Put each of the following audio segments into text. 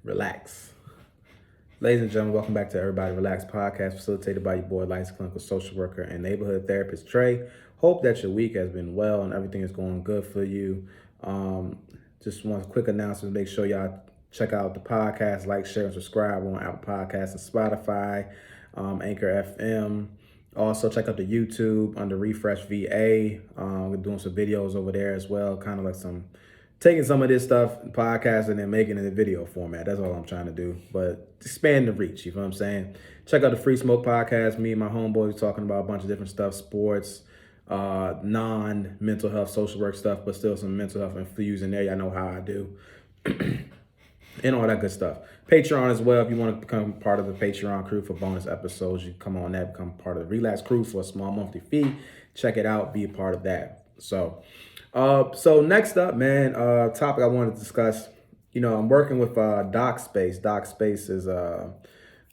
relax. Ladies and gentlemen, welcome back to Everybody Relax podcast, facilitated by your boy, licensed clinical social worker and neighborhood therapist Trey. Hope that your week has been well and everything is going good for you. Just one quick announcement: make sure y'all check out the podcast, like, share, and subscribe on Apple Podcasts and Spotify, Anchor FM. Also, check out the YouTube under Refresh VA. We're doing some videos over there as well, kind of like taking some of this stuff, podcasting, and making it in video format. That's all I'm trying to do. But expand the reach, you know what I'm saying? Check out the Free Smoke podcast. Me and my homeboys talking about a bunch of different stuff, sports, non-mental health, social work stuff, but still some mental health infused in there. Y'all know how I do. And all that good stuff. Patreon as well. If you want to become part of the Patreon crew for bonus episodes, you can come on that, become part of the Relax crew for a small monthly fee. Check it out. Be a part of that. So next up, man, topic I wanted to discuss. I'm working with DocSpace. DocSpace is a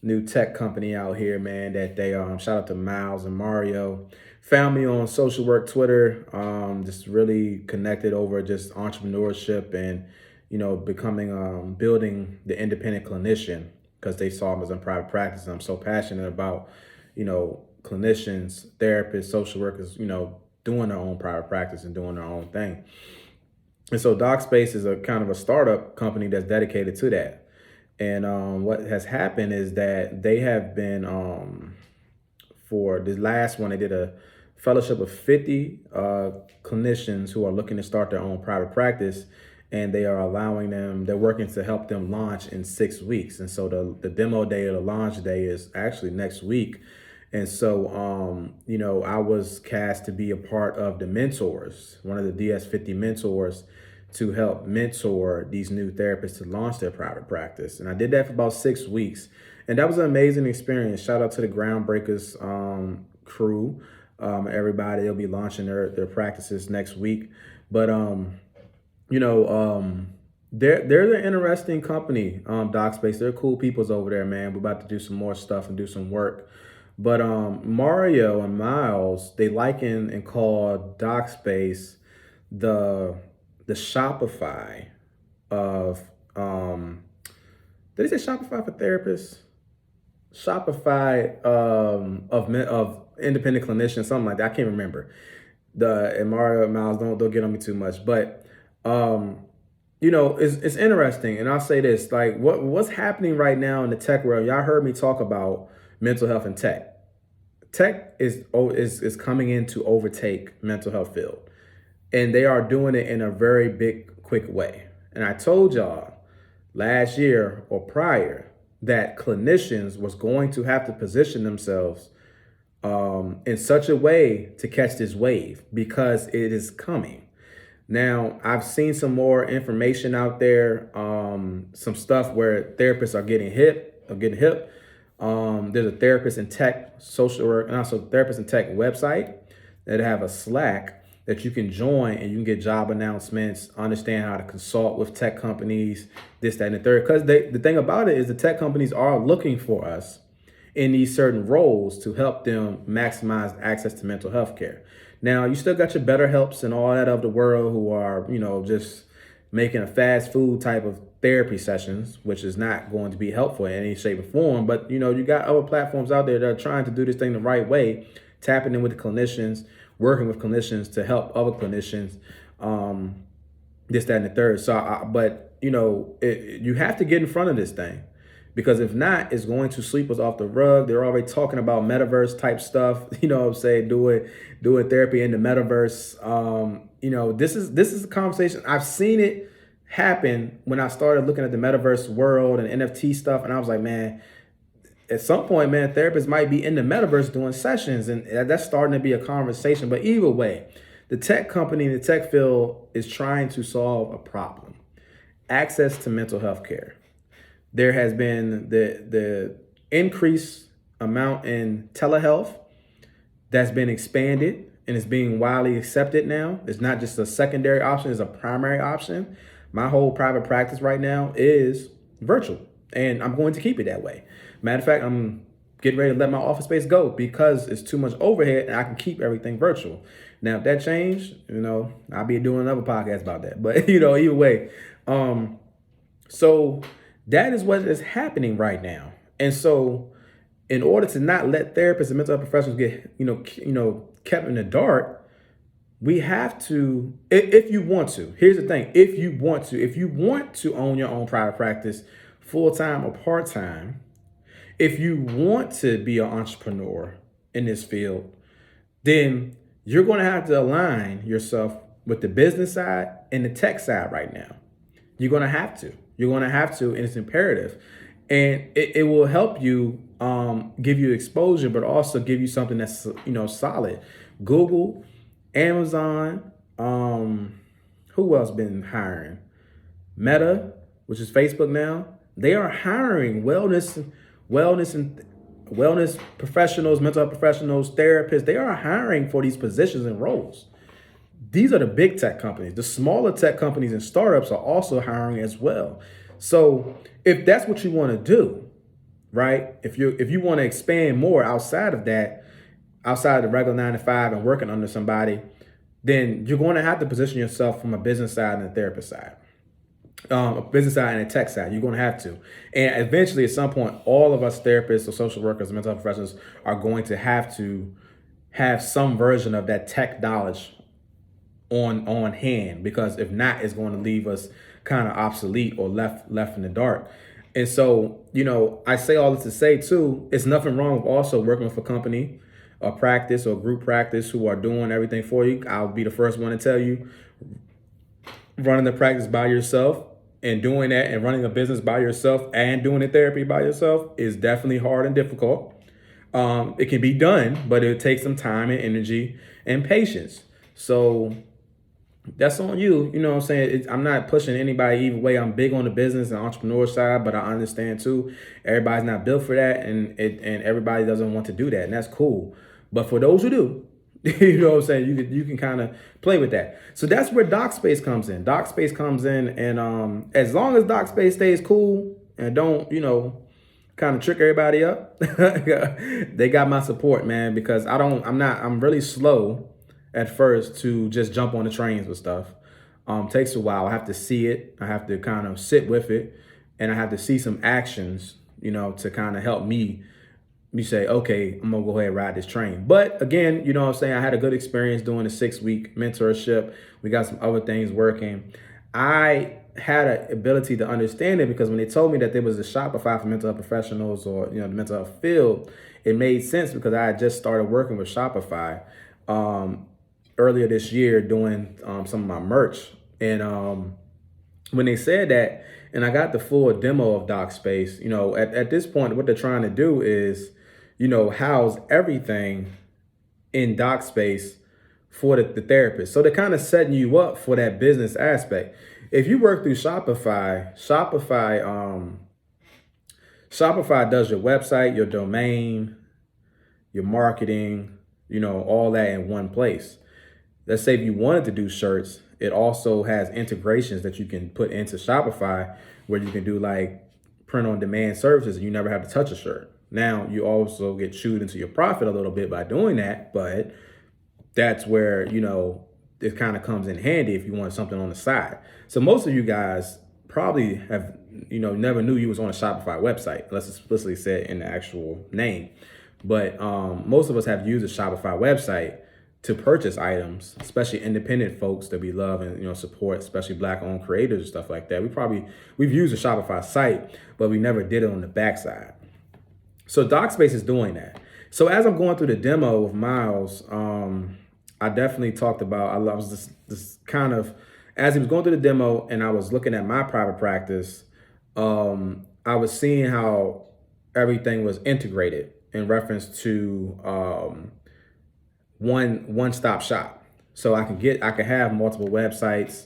new tech company out here, man, that they shout out to Miles and Mario. Found me on social work Twitter. Just really connected over just entrepreneurship and becoming building the independent clinician, because they saw me as in private practice. And I'm so passionate about clinicians, therapists, social workers, doing their own private practice and doing their own thing. And so DocSpace is a kind of a startup company that's dedicated to that. And what has happened is that they have been, for the last one, they did a fellowship of 50 clinicians who are looking to start their own private practice. And they are they're working to help them launch in 6 weeks. And so the demo day or the launch day is actually next week. And so, I was cast to be a part of the mentors, one of the DS50 mentors, to help mentor these new therapists to launch their private practice. And I did that for about 6 weeks. And that was an amazing experience. Shout out to the Groundbreakers crew. Everybody, they'll be launching their practices next week. But, they're an interesting company, DocSpace. They're cool peoples over there, man. We're about to do some more stuff and do some work. But Mario and Miles, they liken and call DocSpace the Shopify of did they say Shopify for therapists? Shopify of independent clinicians, something like that. I can't remember. And Mario and Miles, don't get on me too much, but it's interesting. And I'll say this, like what's happening right now in the tech world. Y'all heard me talk about mental health and tech. Tech is coming in to overtake mental health field. And they are doing it in a very big, quick way. And I told y'all last year or prior that clinicians was going to have to position themselves in such a way to catch this wave, because it is coming. Now, I've seen some more information out there, some stuff where therapists are getting hip. There's a therapist in tech social work and also therapist in tech website that have a Slack that you can join, and you can get job announcements, understand how to consult with tech companies, this, that, and the third. Because the thing about it is the tech companies are looking for us in these certain roles to help them maximize access to mental health care. Now, you still got your BetterHelps and all that of the world who are, just making a fast food type of therapy sessions, which is not going to be helpful in any shape or form. But, you got other platforms out there that are trying to do this thing the right way, tapping in with the clinicians, working with clinicians to help other clinicians, this, that, and the third. You have to get in front of this thing, because if not, it's going to sweep us off the rug. They're already talking about Metaverse type stuff, doing therapy in the Metaverse. This is a conversation. I've seen it happen when I started looking at the Metaverse world and NFT stuff. And I was like, man, at some point, man, therapists might be in the Metaverse doing sessions, and that's starting to be a conversation. But either way, the tech company, the tech field is trying to solve a problem: access to mental health care. There has been the increased amount in telehealth that's been expanded and is being widely accepted now. It's not just a secondary option, it's a primary option. My whole private practice right now is virtual, and I'm going to keep it that way. Matter of fact, I'm getting ready to let my office space go because it's too much overhead and I can keep everything virtual. Now, if that changed, I'll be doing another podcast about that. But, either way. So That is what is happening right now. And so in order to not let therapists and mental health professionals get, kept in the dark, we have to, if you want to, here's the thing, if you want to own your own private practice full-time or part-time, if you want to be an entrepreneur in this field, then you're going to have to align yourself with the business side and the tech side right now. You're going to have to. You're going to have to, and it's imperative. And it will help you give you exposure, but also give you something that's, solid. Google, Amazon, who else been hiring? Meta, which is Facebook now, they are hiring wellness and wellness professionals, mental health professionals, therapists. They are hiring for these positions and roles. These are the big tech companies. The smaller tech companies and startups are also hiring as well. So if that's what you want to do, right? If you want to expand more outside of that, outside of the regular 9 to 5 and working under somebody, then you're going to have to position yourself from a business side and a therapist side. A business side and a tech side. You're going to have to. And eventually, at some point, all of us therapists or social workers and mental health professionals are going to have some version of that tech knowledge on hand, because if not, it's going to leave us kind of obsolete or left in the dark. And so, I say all this to say too, it's nothing wrong with also working with a company, a practice or group practice who are doing everything for you. I'll be the first one to tell you, running the practice by yourself and doing that and running a business by yourself and doing the therapy by yourself is definitely hard and difficult. It can be done, but it takes some time and energy and patience. So that's on you. You know what I'm saying? I'm not pushing anybody either way. I'm big on the business and entrepreneur side, but I understand too, everybody's not built for that, and everybody doesn't want to do that, and that's cool. But for those who do, you know what I'm saying, you can kind of play with that. So that's where DocSpace comes in. DocSpace comes in, and as long as DocSpace stays cool and don't, kind of trick everybody up, they got my support, man, because I'm really slow at first to just jump on the trains with stuff. Takes a while. I have to see it. I have to kind of sit with it, and I have to see some actions, to kind of help me say, okay, I'm gonna go ahead and ride this train. But again, you know what I'm saying, I had a good experience doing a 6-week mentorship. We got some other things working. I had an ability to understand it because when they told me that there was a Shopify for mental health professionals, or the mental health field, it made sense because I had just started working with Shopify earlier this year doing some of my merch. And when they said that, and I got the full demo of DocSpace, at this point, what they're trying to do is, house everything in DocSpace for the therapist. So they're kind of setting you up for that business aspect. If you work through Shopify does your website, your domain, your marketing, all that in one place. Let's say if you wanted to do shirts, it also has integrations that you can put into Shopify where you can do like print on demand services and you never have to touch a shirt. Now you also get chewed into your profit a little bit by doing that, but that's where, it kind of comes in handy if you want something on the side. So most of you guys probably have, never knew you was on a Shopify website, unless it's explicitly said in the actual name. But most of us have used a Shopify website to purchase items, especially independent folks that we love and support, especially Black-owned creators and stuff like that. We've used a Shopify site, but we never did it on the backside. So DocSpace is doing that. So as I'm going through the demo with Miles, I definitely talked about, I was this kind of, as he was going through the demo and I was looking at my private practice, I was seeing how everything was integrated in reference to one-stop shop. So I can have multiple websites.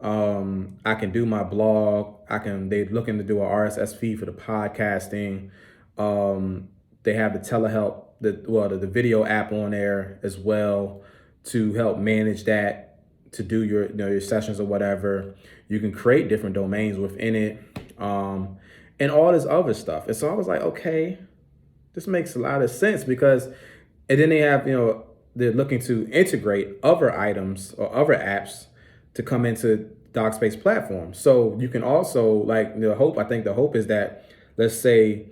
I can do my blog. They're looking to do an RSS feed for the podcasting. They have the telehelp, the video app on there as well to help manage that, to do your sessions or whatever. You can create different domains within it, and all this other stuff. And so I was like, okay, this makes a lot of sense because, and then they have, they're looking to integrate other items or other apps to come into DocSpace platform. So you can also like I think the hope is that, let's say,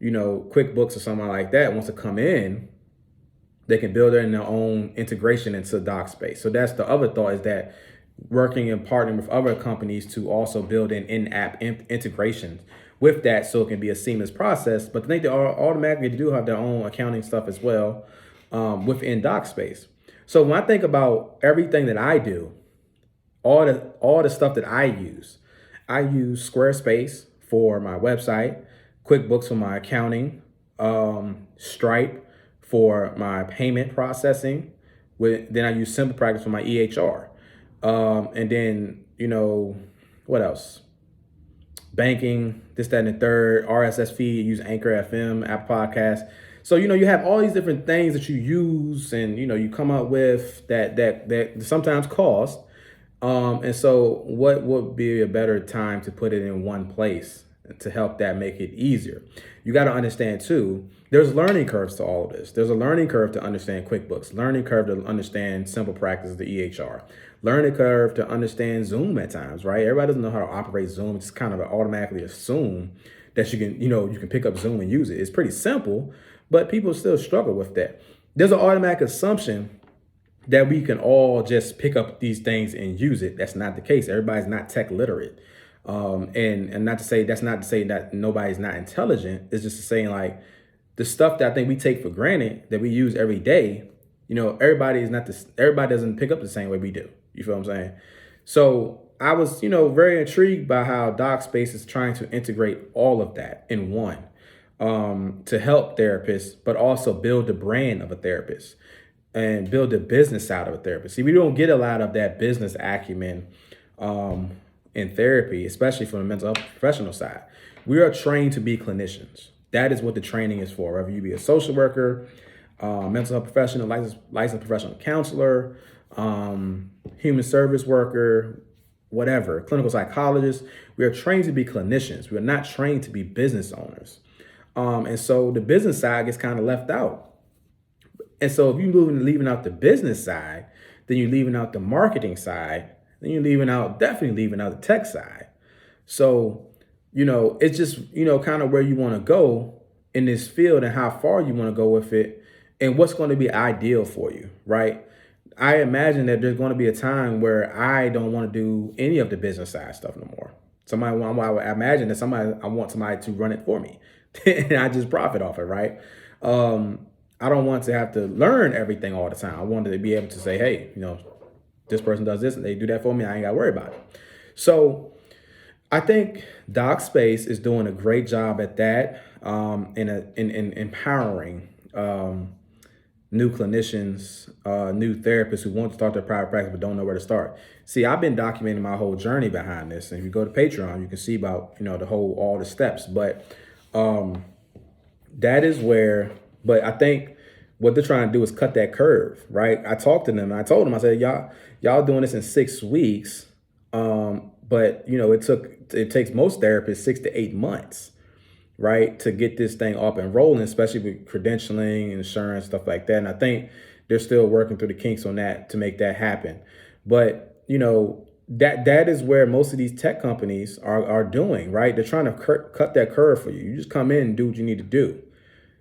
QuickBooks or something like that wants to come in, they can build in their own integration into DocSpace. So that's the other thought, is that working and partnering with other companies to also build in-app integrations with that, so it can be a seamless process. But I think they automatically do have their own accounting stuff as well within DocSpace. So when I think about everything that I do, all the stuff that I use Squarespace for my website, QuickBooks for my accounting, Stripe for my payment processing. Then I use Simple Practice for my EHR. And then, what else? Banking, this, that, and the third, RSS feed, use Anchor FM, Apple Podcasts. So, you have all these different things that you use, and, you come up with that sometimes cost. And so what would be a better time to put it in one place to help that make it easier? You got to understand too, there's learning curves to all of this. There's a learning curve to understand QuickBooks, learning curve to understand Simple Practice, the EHR, learning curve to understand Zoom at times, right? Everybody doesn't know how to operate Zoom. It's kind of automatically assume that you can pick up Zoom and use it. It's pretty simple, but people still struggle with that. There's an automatic assumption that we can all just pick up these things and use it. That's not the case. Everybody's not tech literate. And not to say that nobody's not intelligent. It's just saying, like, the stuff that I think we take for granted that we use every day, everybody doesn't pick up the same way we do. You feel what I'm saying? So I was, very intrigued by how DocSpace is trying to integrate all of that in one, to help therapists, but also build the brand of a therapist and build the business side of a therapist. See, we don't get a lot of that business acumen in therapy, especially from the mental health professional side. We are trained to be clinicians. That is what the training is for. Whether you be a social worker, mental health professional, licensed professional counselor, human service worker, whatever, clinical psychologist, we are trained to be clinicians. We are not trained to be business owners. And so the business side gets kind of left out. And so if you're leaving out the business side, then you're leaving out the marketing side, then you're definitely leaving out the tech side. So, it's just, kind of where you want to go in this field and how far you want to go with it and what's going to be ideal for you, right? I imagine that there's going to be a time where I don't want to do any of the business side stuff no more. I imagine that I want somebody to run it for me and I just profit off it, right? I don't want to have to learn everything all the time. I wanted to be able to say, hey, this person does this and they do that for me. I ain't got to worry about it. So I think DocSpace is doing a great job at that, in empowering new clinicians, new therapists who want to start their private practice but don't know where to start. See, I've been documenting my whole journey behind this. And if you go to Patreon, you can see about, all the steps. But that is where, but I think what they're trying to do is cut that curve, right? I talked to them and I told them, I said, y'all doing this in 6 weeks. But it takes most therapists 6 to 8 months, right, to get this thing up and rolling, especially with credentialing, insurance, stuff like that. And I think they're still working through the kinks on that to make that happen. But, that is where most of these tech companies are doing, right? They're trying to cut that curve for you. You just come in and do what you need to do.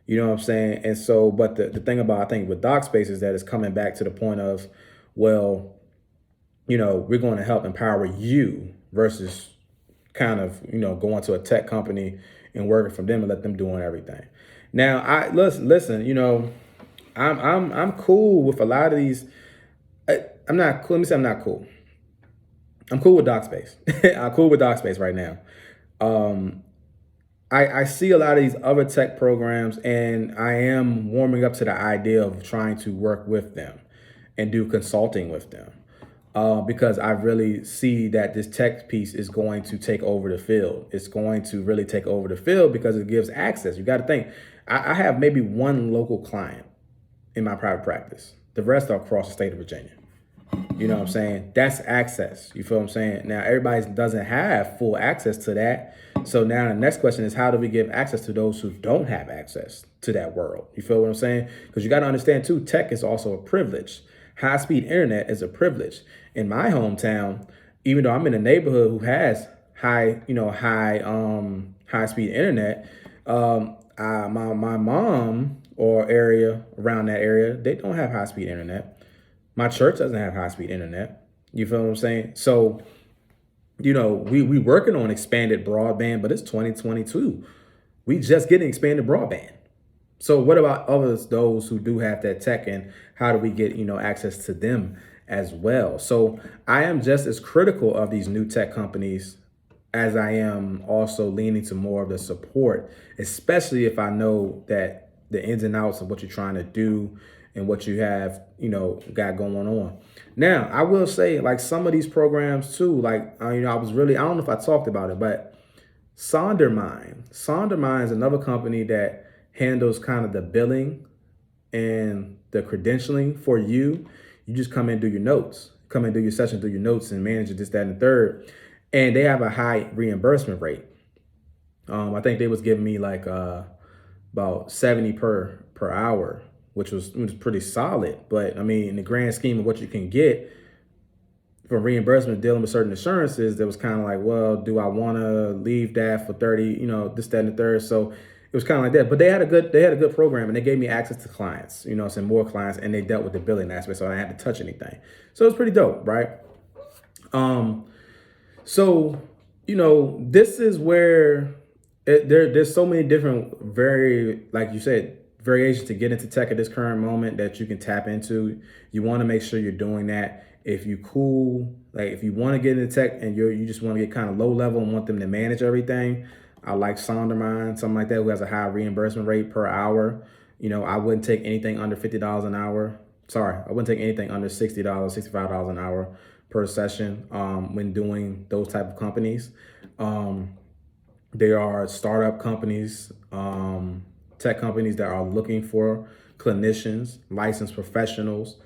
You know what I'm saying? And so, but the thing about, I think with DocSpace is that it's coming back to the point of, well, we're going to help empower you versus kind of, going to a tech company and working from them and let them doing everything. Now, listen, I'm cool with a lot of these. I'm not cool. Let me say I'm not cool. I'm cool with DocSpace. I'm cool with DocSpace right now. I see a lot of these other tech programs, and I am warming up to the idea of trying to work with them and do consulting with them. Because I really see that this tech piece is going to take over the field. It's going to really take over the field because it gives access. You got to think, I have maybe one local client in my private practice. The rest are across the state of Virginia. You know what I'm saying? That's access. You feel what I'm saying? Now, everybody doesn't have full access to that. So now the next question is, how do we give access to those who don't have access to that world? You feel what I'm saying? Because you got to understand, too, tech is also a privilege. High-speed internet is a privilege. In my hometown, even though I'm in a neighborhood who has high speed internet, my mom or area around that area, they don't have high speed internet. My church doesn't have high speed internet. You feel what I'm saying? So, we working on expanded broadband, but it's 2022. We just getting expanded broadband. So what about those who do have that tech, and how do we get, access to them as well? So I am just as critical of these new tech companies as I am also leaning to more of the support, especially if I know that the ins and outs of what you're trying to do and what you have, got going on. Now, I will say, like, some of these programs too, like, I don't know if I talked about it, but Sondermind is another company that handles kind of the billing and the credentialing for you. You just come in, do your notes, come in, do your session, do your notes, and manage it, this, that, and the third. And they have a high reimbursement rate. I think they was giving me like about 70 per hour, which was pretty solid. But I mean, in the grand scheme of what you can get from reimbursement dealing with certain insurances, that was kind of like, well, do I want to leave that for 30, this, that, and the third? So it was kind of like that. But they had a good program, and they gave me access to clients, some more clients, and they dealt with the billing aspect, so I didn't have to touch anything. So it was pretty dope, right? So, this is where there's so many different, like you said, variations to get into tech at this current moment that you can tap into. You want to make sure you're doing that. If you if you want to get into tech and you just want to get kind of low level and want them to manage everything, I like Sondermind, something like that, who has a high reimbursement rate per hour. I wouldn't take anything under $50 an hour. Sorry, I wouldn't take anything under $60, $65 an hour per session when doing those type of companies. There are startup companies, tech companies that are looking for clinicians, licensed professionals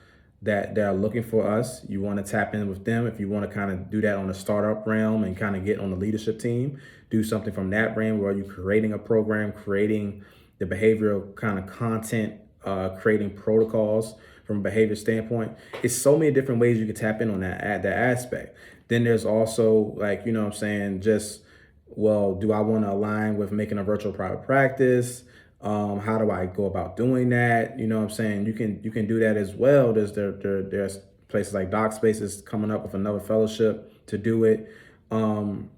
that are looking for us. You want to tap in with them if you want to kind of do that on a startup realm and kind of get on the leadership team. Do something from that realm where you're creating a program, creating the behavioral kind of content, creating protocols from a behavior standpoint. It's so many different ways you can tap in on that aspect. Then there's also, like, just, well, do I want to align with making a virtual private practice? How do I go about doing that? You can do that as well. There's places like DocSpace is coming up with another fellowship to do it. And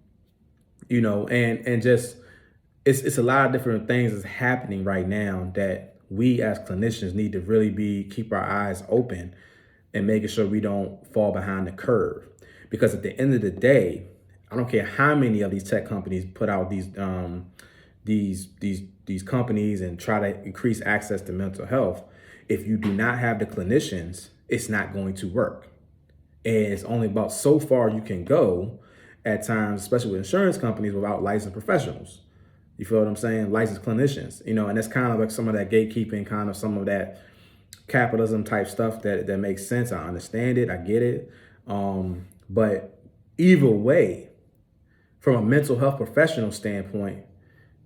just it's a lot of different things that's happening right now that we as clinicians need to really keep our eyes open and making sure we don't fall behind the curve. Because at the end of the day, I don't care how many of these tech companies put out these companies and try to increase access to mental health. If you do not have the clinicians, it's not going to work. And it's only about so far you can go at times, especially with insurance companies, without licensed professionals. You feel what I'm saying? Licensed clinicians, and that's kind of like some of that gatekeeping, kind of some of that capitalism type stuff that makes sense. I understand it. I get it. But either way, from a mental health professional standpoint,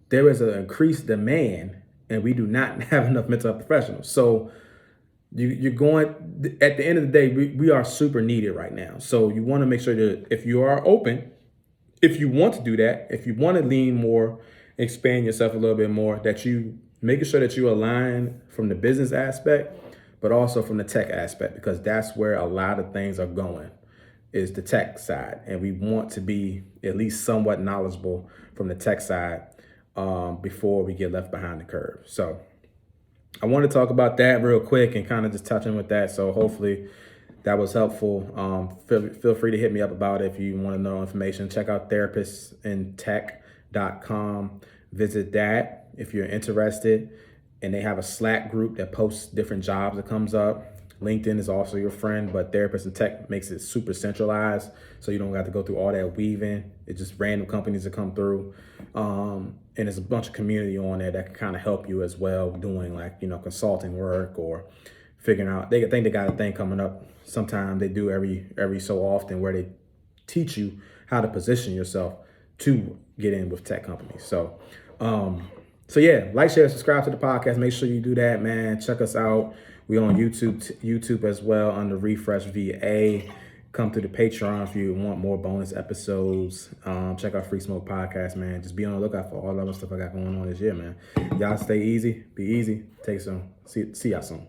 there is an increased demand, and we do not have enough mental health professionals. So you're going, at the end of the day, we are super needed right now. So you want to make sure that if you are open, if you want to do that, if you want to lean more, expand yourself a little bit more, that you making sure that you align from the business aspect, but also from the tech aspect, because that's where a lot of things are going, is the tech side. And we want to be at least somewhat knowledgeable from the tech side before we get left behind the curve. So I want to talk about that real quick and kind of just touch in with that. So hopefully that was helpful. Feel free to hit me up about it if you want to know information. Check out therapistintech.com. Visit that if you're interested. And they have a Slack group that posts different jobs that comes up. LinkedIn is also your friend, but Therapist in Tech makes it super centralized, so you don't have to go through all that weaving. It's just random companies that come through. And there's a bunch of community on there that can kind of help you as well, doing like, consulting work or figuring out. They think they got a thing coming up sometime. They do every so often where they teach you how to position yourself to get in with tech companies. So yeah, like, share, subscribe to the podcast. Make sure you do that, man. Check us out. We on YouTube as well under Refresh VA. Come to the Patreon if you want more bonus episodes. Check out Free Smoke Podcast, man. Just be on the lookout for all the other stuff I got going on this year, man. Y'all stay easy. Be easy. Take some. See y'all soon.